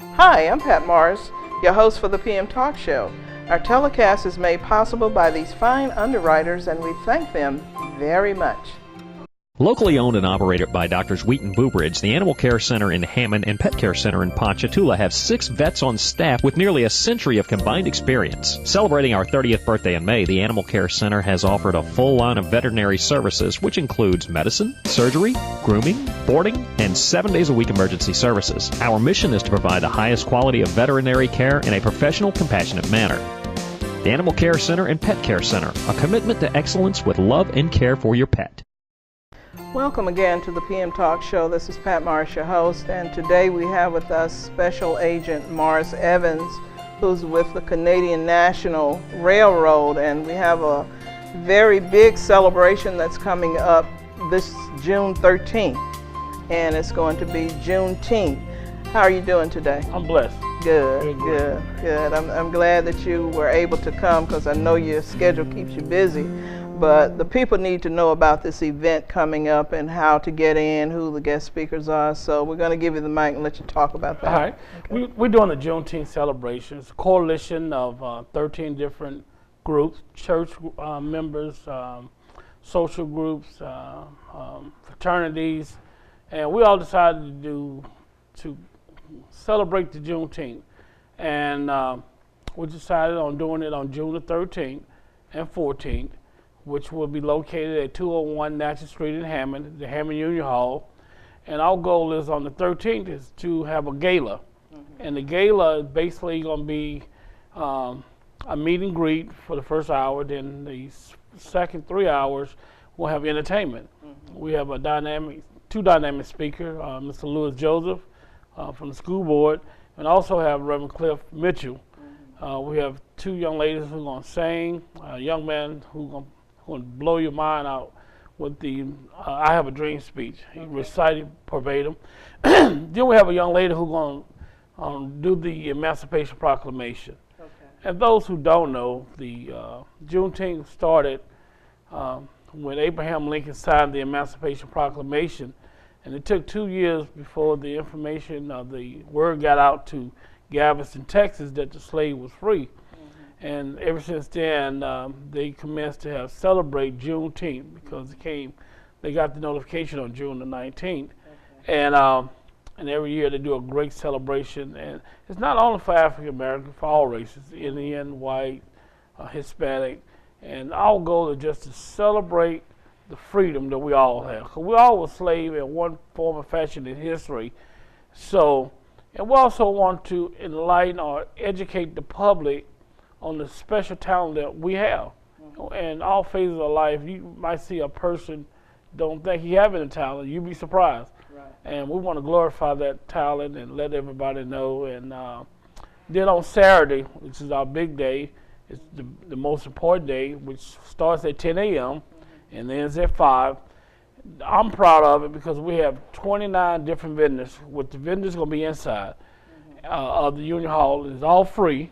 Hi, I'm Pat Morris, your host for the PM Talk Show. Our telecast is made possible by these fine underwriters, and we thank them very much. Locally owned and operated by Doctors Wheaton Boobridge, the Animal Care Center in Hammond and Pet Care Center in Ponchatoula have 6 vets on staff with nearly a century of combined experience. Celebrating our 30th birthday in May, the Animal Care Center has offered a full line of veterinary services, which includes medicine, surgery, grooming, boarding, and 7 days a week emergency services. Our mission is to provide the highest quality of veterinary care in a professional, compassionate manner. The Animal Care Center and Pet Care Center, a commitment to excellence with love and care for your pet. Welcome again to the PM Talk Show. This is Pat Morris, your host, and today we have with us Special Agent Morris Evans, who's with the Canadian National Railroad, and we have a very big celebration that's coming up this June 13th, and it's going to be June Teenth. How are you doing today? I'm blessed. Good. I'm glad that you were able to come because I know your schedule keeps you busy. But the people need to know about this event coming up and how to get in, who the guest speakers are. So we're going to give you the mic and let you talk about that. All right. Okay. We're doing the Juneteenth celebration. It's a coalition of 13 different groups, church members, social groups, fraternities, and we all decided to celebrate the Juneteenth. And we decided on doing it on June the 13th and 14th. Which will be located at 201 Natchez Street in Hammond, the Hammond Union Hall. And our goal is on the 13th is to have a gala. Mm-hmm. And the gala is basically going to be a meet and greet for the first hour. Then the second 3 hours, we'll have entertainment. Mm-hmm. We have two dynamic speakers, Mr. Lewis Joseph from the school board, and also have Reverend Cliff Mitchell. Mm-hmm. We have 2 young ladies who are going to sing, a young man who's going to blow your mind out with the I Have a Dream speech. He recited verbatim. Then we have a young lady who's going to do the Emancipation Proclamation. Okay. And those who don't know, the Juneteenth started when Abraham Lincoln signed the Emancipation Proclamation, and it took 2 years before the information the word got out to Galveston, Texas, that the slave was free. And ever since then, they commenced to celebrate Juneteenth because they got the notification on June the 19th. Okay. And every year they do a great celebration. And it's not only for African Americans, for all races, Indian, white, Hispanic. And our goal is just to celebrate the freedom that we all have. Because we all were slaves in one form or fashion in history. So, and we also want to enlighten or educate the public on the special talent that we have. Mm-hmm. And all phases of life, you might see a person don't think he have any talent, you'd be surprised. Right. And we want to glorify that talent and let everybody know. And then on Saturday, which is our big day, it's the most important day, which starts at 10 a.m. Mm-hmm. and ends at 5. I'm proud of it because we have 29 different vendors, with the vendors going to be inside of the Union Hall. It's all free.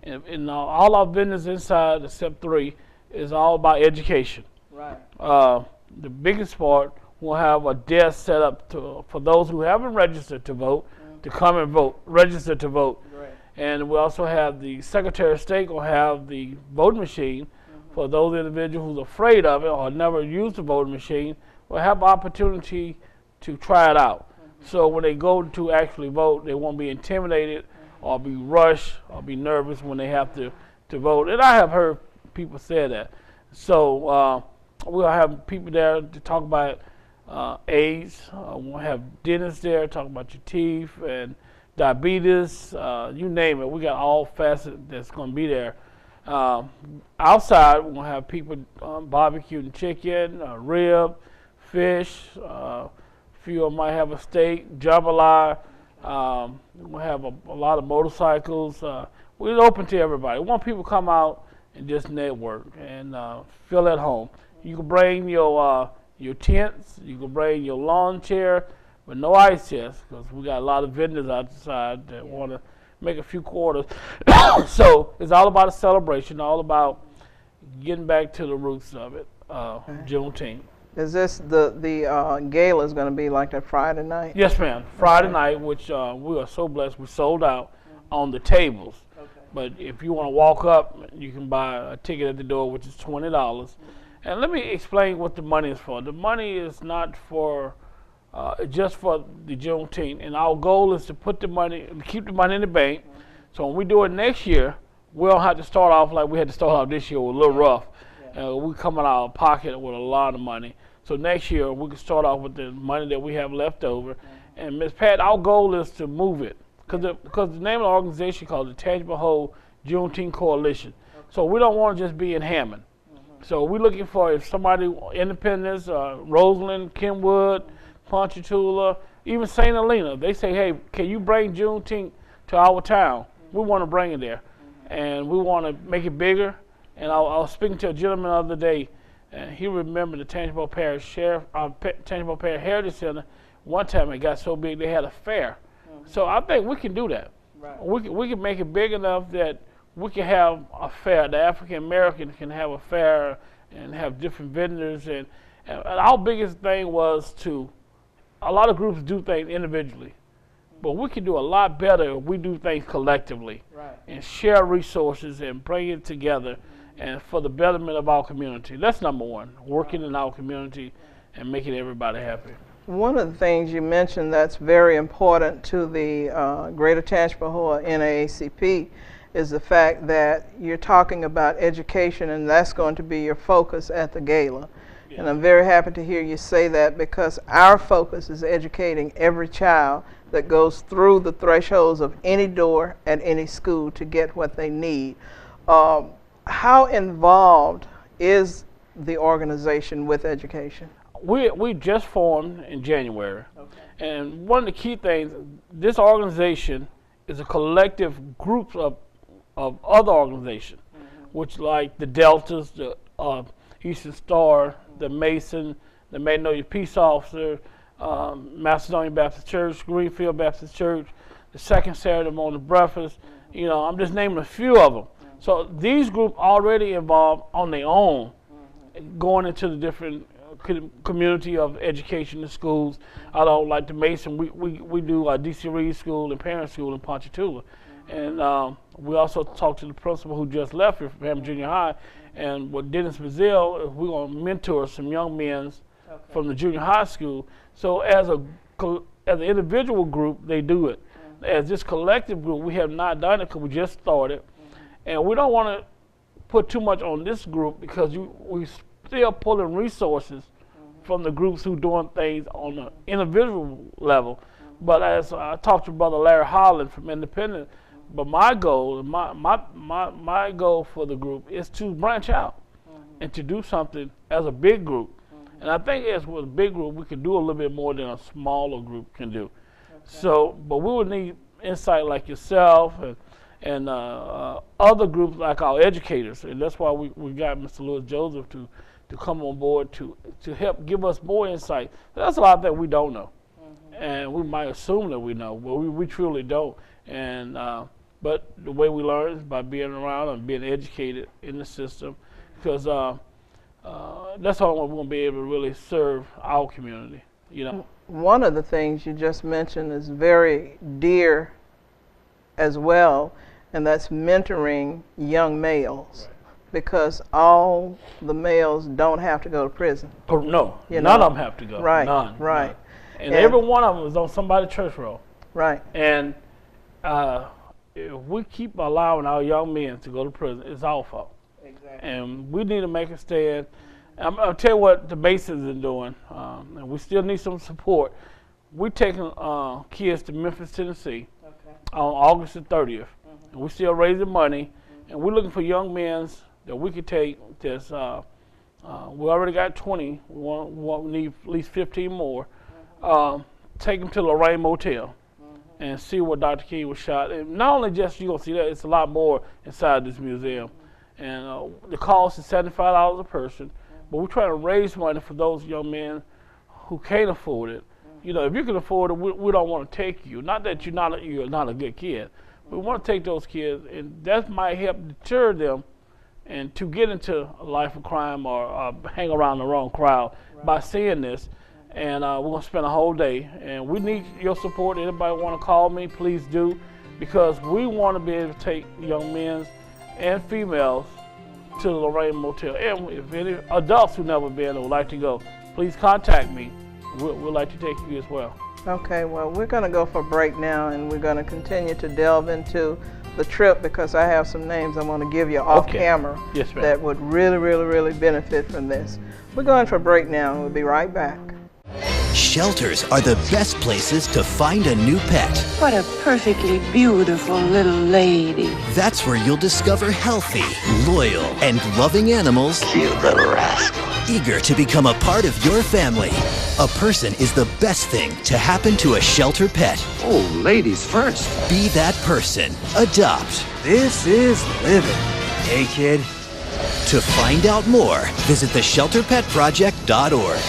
And all our vendors inside, except 3, is all about education. Right. The biggest part, we'll have a desk set up for those who haven't registered to vote, to come and vote, register to vote. Right. And we also have the Secretary of State will have the voting machine for those individuals who's afraid of it or never used the voting machine, will have opportunity to try it out. So when they go to actually vote, they won't be intimidated or be rushed or be nervous when they have to vote. And I have heard people say that. So we'll have people there to talk about AIDS. We'll have dentists there talk about your teeth and diabetes, you name it. We got all facets that's going to be there. Outside, we're going to have people barbecuing chicken, rib, fish. A few of them might have a steak, jambalaya. We'll have a lot of motorcycles. We're open to everybody. We want people to come out and just network and feel at home. You can bring your tents. You can bring your lawn chair, but no ice chests because we got a lot of vendors outside that want to make a few quarters. So it's all about a celebration, all about getting back to the roots of it, Juneteenth. Is this the gala is going to be like that Friday night? Yes, ma'am. Friday night, which we are so blessed, we sold out on the tables. Okay. But if you want to walk up, you can buy a ticket at the door, which is $20. And let me explain what the money is for. The money is not for just for the Juneteenth, and our goal is to put the money, keep the money in the bank. So when we do it next year, we don't have to start off like we had to start off this year, with a little rough. We come out of our pocket with a lot of money. So next year we can start off with the money that we have left over. And Ms. Pat, our goal is to move it, because the name of the organization is called the Tangible Whole Juneteenth Coalition. So we don't want to just be in Hammond. So we're looking for, if somebody, Independence, Roseland, Kenwood, Ponchatoula, even St. Helena, they say, hey, can you bring Juneteenth to our town? We want to bring it there. And we want to make it bigger. And I was speaking to a gentleman the other day, and he remembered the Tangible Parish Tangible Parish Heritage Center. One time it got so big they had a fair. So I think we can do that. Right. We can make it big enough that we can have a fair. The African American can have a fair and have different vendors. And our biggest thing was a lot of groups do things individually, but we can do a lot better if we do things collectively. Right. And share resources and bring it together and for the betterment of our community. That's number one, working in our community and making everybody happy. One of the things you mentioned that's very important to the Greater Tangipahoa NAACP is the fact that you're talking about education, and that's going to be your focus at the gala. Yeah. And I'm very happy to hear you say that, because our focus is educating every child that goes through the thresholds of any door at any school to get what they need. How involved is the organization with education? We just formed in January. Okay. And one of the key things, this organization is a collective group of other organizations, which like the Deltas, the Eastern Star, the Mason, the Magnolia Peace Officer, Macedonia Baptist Church, Greenfield Baptist Church, the Second Saturday Morning Breakfast. You know, I'm just naming a few of them. So these groups already involved on their own, going into the different community of education in schools. I don't like the Mason. We do DC Reed School and Parent School in Ponchatoula. And we also talked to the principal who just left here from Hammond Junior High. And with Dennis Brazil, we're going to mentor some young men from the junior high school. So as an individual group, they do it. As this collective group, we have not done it because we just started. And we don't want to put too much on this group, because we still pulling resources from the groups who doing things on an individual level. But as I talked to Brother Larry Holland from Independent, but my goal, my goal for the group is to branch out and to do something as a big group. And I think as with a big group, we can do a little bit more than a smaller group can do. So, but we would need insight like yourself and other groups like our educators. And that's why we got Mr. Lewis Joseph to come on board to help give us more insight. That's a lot that we don't know. And we might assume that we know, but we truly don't. And but the way we learn is by being around and being educated in the system, because that's how we're going to be able to really serve our community. You know. One of the things you just mentioned is very dear as well, and that's mentoring young males. Right. Because all the males don't have to go to prison. No, none of them have to go. Right, none. right. None. And every one of them is on somebody's church roll. Right. And if we keep allowing our young men to go to prison, it's our fault. Exactly. And we need to make a stand. I'll tell you what the Masons are doing, and we still need some support. We're taking kids to Memphis, Tennessee on August the 30th. And we're still raising money, and we're looking for young men that we could take this. We already got 20. We need at least 15 more. Take them to Lorraine Motel and see where Dr. King was shot. And not only just you gonna see that, it's a lot more inside this museum. And the cost is $75 a person, but we're trying to raise money for those young men who can't afford it. You know, if you can afford it, we don't want to take you. Not that you're not a good kid, but we want to take those kids, and that might help deter them and to get into a life of crime or hang around the wrong crowd by seeing this. And we're going to spend a whole day, and we need your support. Anybody want to call me, please do, because we want to be able to take young men and females to the Lorraine Motel. And if any adults who never been or would like to go, please contact me. We'd like to take you as well. Okay, well, we're going to go for a break now, and we're going to continue to delve into the trip because I have some names I want to give you off camera that would really, really, really benefit from this. We're going for a break now, and we'll be right back. Shelters are the best places to find a new pet. What a perfectly beautiful little lady. That's where you'll discover healthy, loyal, and loving animals. Cute little rascal. Eager to become a part of your family. A person is the best thing to happen to a shelter pet. Oh, ladies first. Be that person. Adopt. This is living. Hey, kid. To find out more, visit theshelterpetproject.org.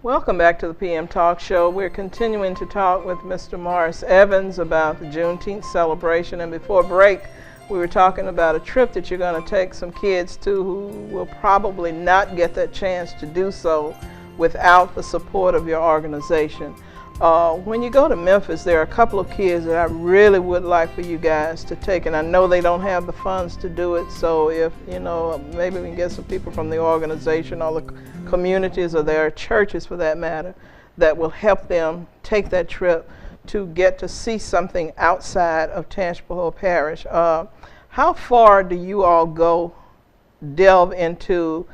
Welcome back to the PM Talk Show. We're continuing to talk with Mr. Morris Evans about the Juneteenth celebration. And before break, we were talking about a trip that you're going to take some kids to who will probably not get that chance to do so without the support of your organization. When you go to Memphis, there are a couple of kids that I really would like for you guys to take, and I know they don't have the funds to do it, so if, maybe we can get some people from the organization or the communities or their churches for that matter that will help them take that trip to get to see something outside of Tangipahoa Parish. How far do you all delve into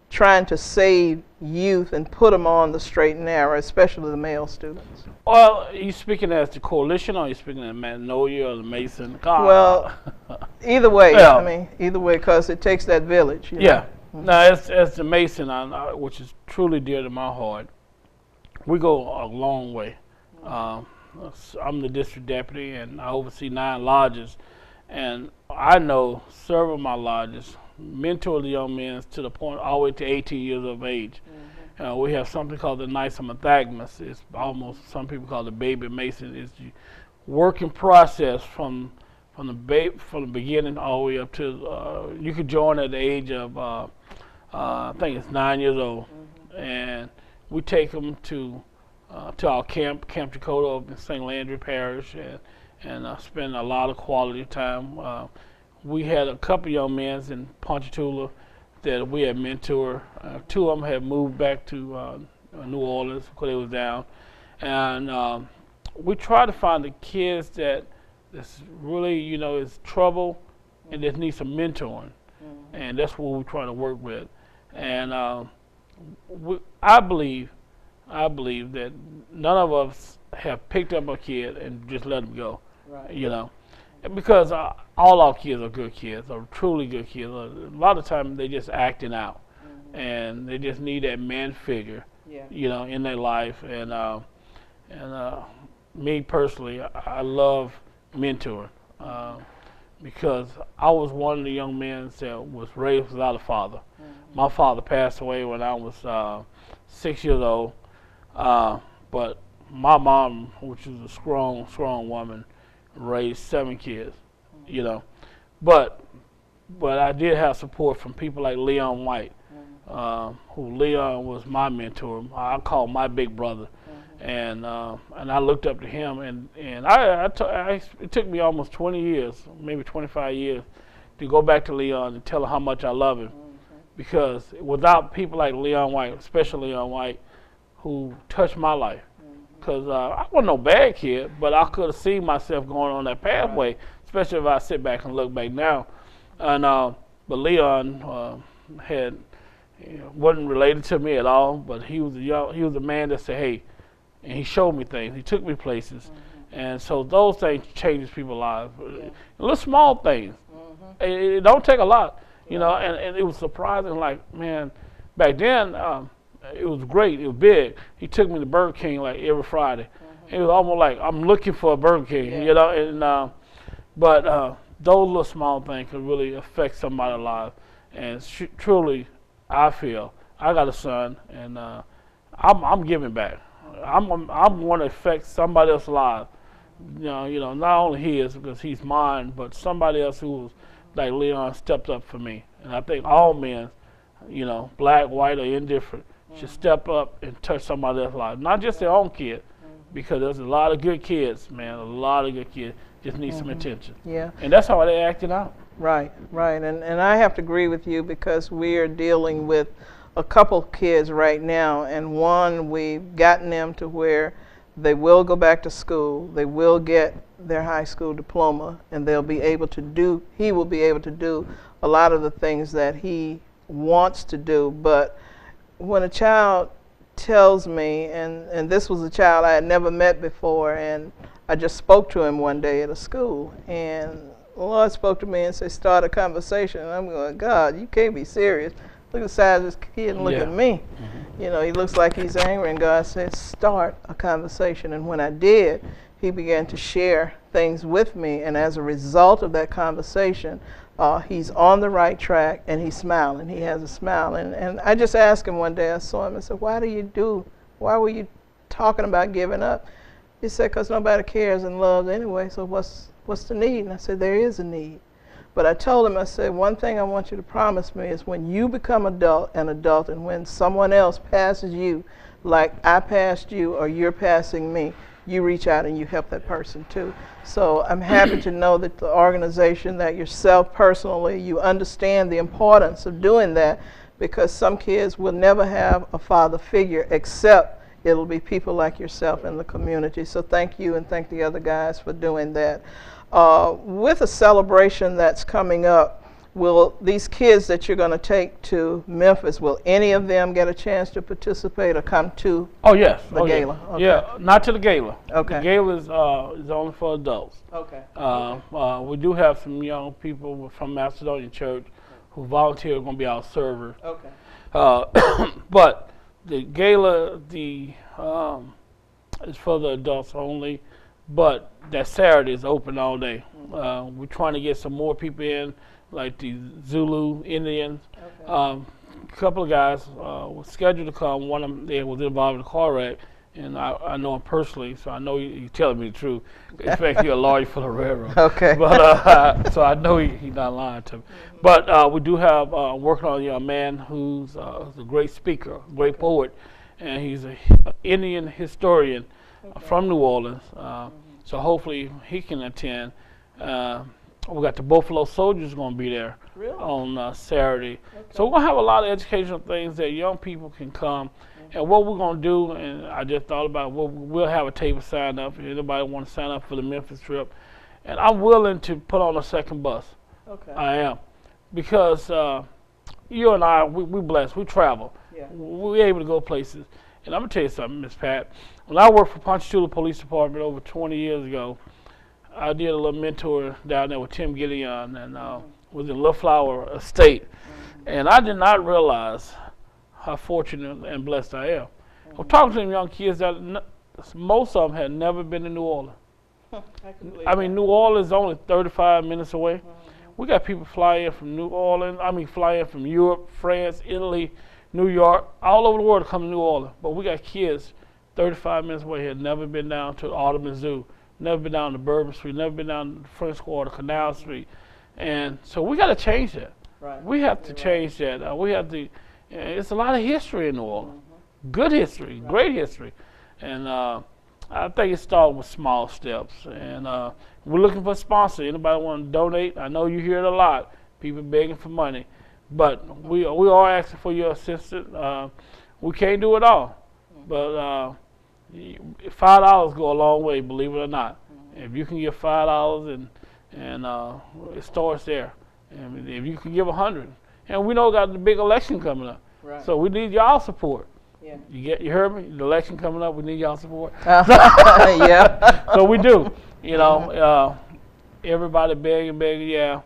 trying to save youth and put them on the straight and narrow, especially the male students? Well, are you speaking as the coalition, or are you speaking as Magnolia or the Mason? Well, either way. Yeah. I mean, either way, because it takes that village. Yeah. Now, as the Mason, which is truly dear to my heart, we go a long way. I'm the district deputy, and I oversee 9 lodges, and I know several of my lodges mentor the young men to the point all the way to 18 years of age. We have something called the Nysomethagmus. It's almost, some people call it baby Mason. It's the working process from the beginning all the way up to you could join at the age of I think it's 9 years old, and we take them to our Camp Dakota up in St. Landry Parish, and spend a lot of quality time. We had a couple young men in Ponchatoula that we had mentored. 2 of them had moved back to New Orleans because they was down, and we try to find the kids that's really is trouble and just need some mentoring, and that's what we're trying to work with. And I believe that none of us have picked up a kid and just let him go, because all our kids are good kids, are truly good kids. A lot of times they just acting out, and they just need that man figure, in their life. And me personally, I love mentoring because I was one of the young men that was raised without a father. My father passed away when I was 6 years old, but my mom, which is a strong woman, raised 7 kids, But I did have support from people like Leon White, who Leon was my mentor. I call my big brother, and I looked up to him. And it took me almost 20 years, maybe 25 years, to go back to Leon and tell him how much I love him, because without people like Leon White, especially Leon White, who touched my life. Because I wasn't no bad kid, but I could have seen myself going on that pathway, especially if I sit back and look back now. And but Leon wasn't related to me at all, but he was a man that said, hey, and he showed me things. He took me places, and so those things changes people's lives. Little small things. It don't take a lot, and it was surprising. Like, man, back then. It was great. It was big. He took me to Burger King like every Friday. It was almost like I'm looking for a Burger King, And but those little small things can really affect somebody's life. And truly, I feel I got a son, and I'm giving back. I'm going to affect somebody else's life. Not only his because he's mine, but somebody else who like Leon stepped up for me. And I think all men, you know, black, white, or indifferent, should step up and touch somebody else's life. Not just their own kid, because there's a lot of good kids, man, a lot of good kids just need some attention. Yeah. And that's how they acted out. Right, right. And I have to agree with you because we are dealing with a couple kids right now, and one, we've gotten them to where they will go back to school, they will get their high school diploma, and they'll be able to do, he will be able to do a lot of the things that he wants to do. But when a child tells me, and this was a child I had never met before, and I just spoke to him one day at a school, and the Lord spoke to me and said, start a conversation. And I'm going, God, you can't be serious. Look at the size of this kid and look at me. You know, he looks like he's angry, and God said, start a conversation. And when I did, he began to share things with me, and as a result of that conversation, he's on the right track, and he's smiling. He has a smile. And I just asked him one day, I saw him and said, why were you talking about giving up? He said, because nobody cares and loves anyway, so what's the need? And I said, there is a need. But I told him, I said, one thing I want you to promise me is when you become an adult, and when someone else passes you, like I passed you or you're passing me, you reach out and you help that person too. So I'm happy to know that the organization, that yourself personally, you understand the importance of doing that, because some kids will never have a father figure except it'll be people like yourself in the community. So thank you, and thank the other guys for doing that. With a celebration that's coming up, will these kids that you're going to take to Memphis, will any of them get a chance to participate or come to the gala? Yeah. Okay. Yeah, not to the gala. Okay. The gala is only for adults. Okay. We do have some young people from Macedonia Church who volunteer, going to be our servers. Okay. But the gala, is for the adults only, but that Saturday is open all day. We're trying to get some more people in, like the Zulu Indians. Okay. A couple of guys were scheduled to come. One of them was involved in a car wreck, and I know him personally, so I know he's telling me the truth. In fact, he's a lawyer for the railroad. Okay. But so I know he's not lying to me. But we do have working on a young man who's a great speaker, great poet, and he's an Indian historian from New Orleans. So hopefully he can attend. We got the Buffalo Soldiers going to be there on Saturday. Okay. So we're going to have a lot of educational things that young people can come. And what we're going to do, and I just thought about, we'll have a table sign up if anybody want to sign up for the Memphis trip. And I'm willing to put on a second bus. Okay. I am. Because you and I, we're blessed. We travel. Yeah. We're able to go places. And I'm going to tell you something, Miss Pat. When I worked for Ponchatoula Police Department over 20 years ago, I did a little mentor down there with Tim Gideon, and was in Little Flower Estate. And I did not realize how fortunate and blessed I am. I'm talking to them young kids that most of them had never been to New Orleans. I mean, New Orleans is only 35 minutes away. We got people fly in from New Orleans, fly in from Europe, France, Italy, New York, all over the world to come to New Orleans. But we got kids 35 minutes away had never been down to Audubon Zoo, never been down to Bourbon Street, never been down to French Quarter, Canal Street. And so we got to change that. Right. We have to change that. We have to, it's a lot of history in New Orleans. Good history, great history. And I think it started with small steps. And we're looking for sponsors. Anybody want to donate? I know you hear it a lot, people begging for money. But we are asking for your assistance. We can't do it all. But $5 go a long way, believe it or not. If you can give $5 and it starts there. And if you can give 100, and we know we got the big election coming up, right. So we need y'all support. Yeah. You heard me? The election coming up, we need y'all support. Yeah. So we do. You know, everybody begging, yeah.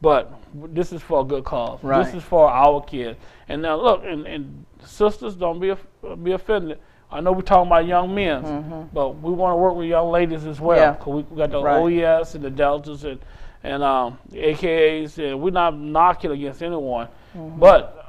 But this is for a good cause. Right. This is for our kids. And now look, and sisters, don't be offended. I know we're talking about young men, but we want to work with young ladies as well. Yeah. Cause we got the OES and the Deltas and the AKAs, and we're not knocking against anyone. But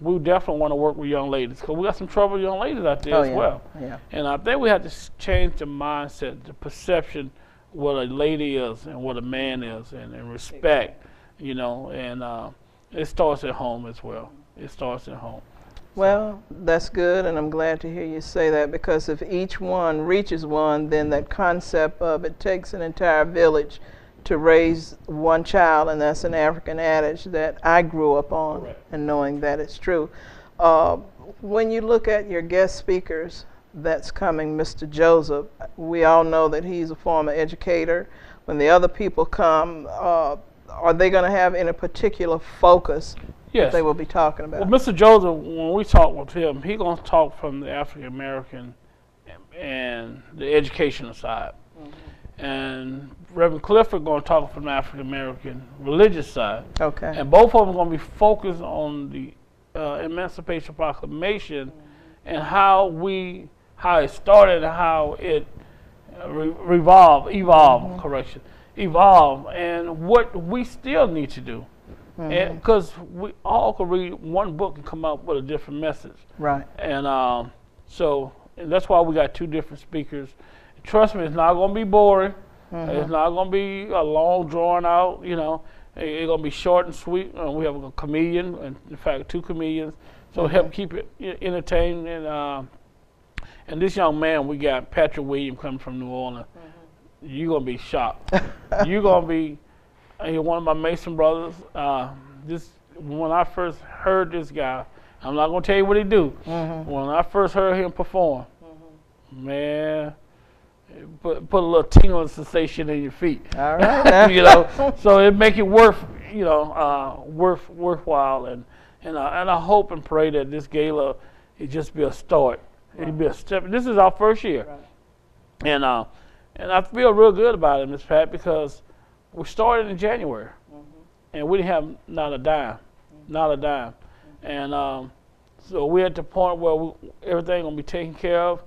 we definitely want to work with young ladies because we got some troubled young ladies out there as well. Yeah. And I think we have to change the mindset, the perception what a lady is and what a man is, and respect. you know, and it starts at home as well. It starts at home. Well, that's good, and I'm glad to hear you say that, because if each one reaches one, then that concept of it takes an entire village to raise one child, and that's an African adage that I grew up on. Correct. And knowing that it's true. When you look at your guest speakers that's coming, Mr. Joseph, we all know that he's a former educator. When the other people come, are they going to have any particular focus Yes. that they will be talking about? Well, Mr. Joseph, when we talk with him, he's going to talk from the African American and the educational side. And Reverend Clifford going to talk from the African American religious side. Okay. And both of them are going to be focused on the Emancipation Proclamation and how it started and how it evolved, and what we still need to do. Because we all could read one book and come up with a different message. Right. And and that's why we got two different speakers. Trust me, it's not going to be boring. It's not going to be a long, drawn out, you know. It's going to be short and sweet. We have a comedian, and in fact, two comedians, so help keep it entertaining. And this young man, we got Patrick Williams coming from New Orleans. You're going to be shocked. You're going to be, one of my Mason brothers. When I first heard this guy, I'm not going to tell you what he do. When I first heard him perform, man, put a little tingling sensation in your feet. All right. You know, so it make it worthwhile, and I hope and pray that this gala it just be a start. It'll be a step. This is our first year, and I feel real good about it, Ms. Pat, because we started in January, and we didn't have not a dime, and so we're at the point where everything gonna be taken care of.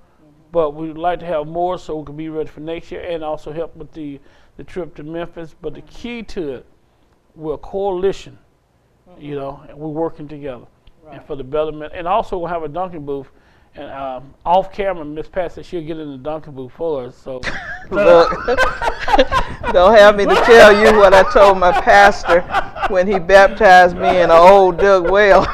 But we'd like to have more so we can be ready for next year, and also help with the trip to Memphis. But the key to it, we're a coalition, you know, and we're working together and for the betterment. And also we'll have a Dunkin' booth. And off camera, Miss Pat said she'll get in the Dunkin' booth for us. So look, don't have me to tell you what I told my pastor when he baptized me in an old dug well.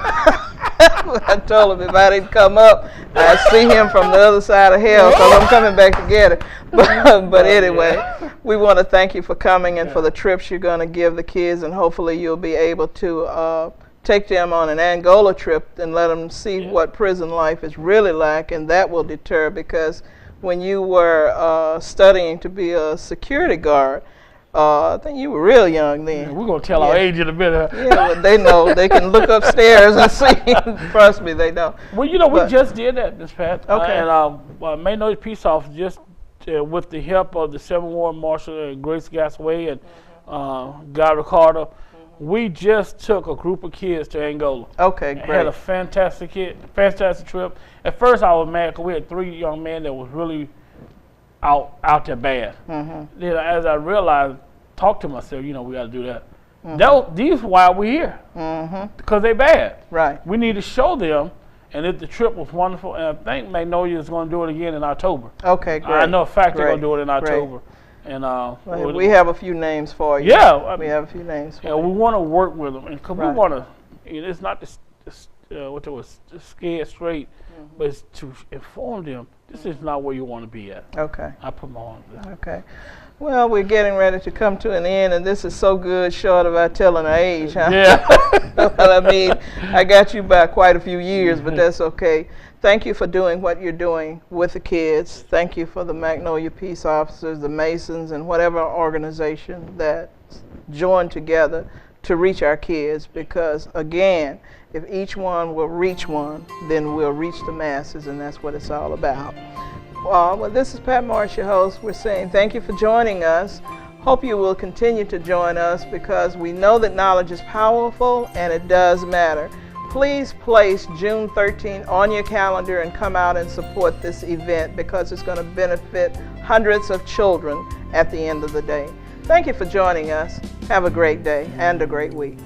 I told him if I didn't come up, I'd see him from the other side of hell, because I'm coming back to get it. But anyway, we want to thank you for coming and for the trips you're going to give the kids, and hopefully you'll be able to take them on an Angola trip and let them see what prison life is really like, and that will deter, because when you were studying to be a security guard, I think you were real young then. We're going to tell our age in a minute. Yeah, well, they know. They can look upstairs and see. Trust me, they know. Well, you know, we just did that, Ms. Pat. Okay. And May Noise Peace Officer, just with the help of the 7th Ward Marshal, Grace Gasaway, and Guy Ricardo, we just took a group of kids to Angola. Okay, great. Had a fantastic trip. At first, I was mad because we had 3 young men that was really out there bad. Then as I realized, talk to myself, you know, we got to do that. These why we're here, because they bad. Right. We need to show them, and the trip was wonderful, and I think Magnolia is going to do it again in October. Okay, great. I know a fact they're going to do it in October. And we have a few names for you. Yeah, we have a few names for you. We want to work with them, and because we want to, it's not what they was scared straight, but it's to inform them this is not where you want to be at. Okay. I put my arms there. Okay. Well, we're getting ready to come to an end, and this is so good, short of our telling our age, huh? Yeah. Well, I mean, I got you by quite a few years, but that's okay. Thank you for doing what you're doing with the kids. Thank you for the Magnolia Peace Officers, the Masons, and whatever organization that joined together to reach our kids, because, again, if each one will reach one, then we'll reach the masses, and that's what it's all about. Well, this is Pat Marsh, your host. We're saying thank you for joining us. Hope you will continue to join us, because we know that knowledge is powerful and it does matter. Please place June 13th on your calendar and come out and support this event, because it's going to benefit hundreds of children at the end of the day. Thank you for joining us. Have a great day and a great week.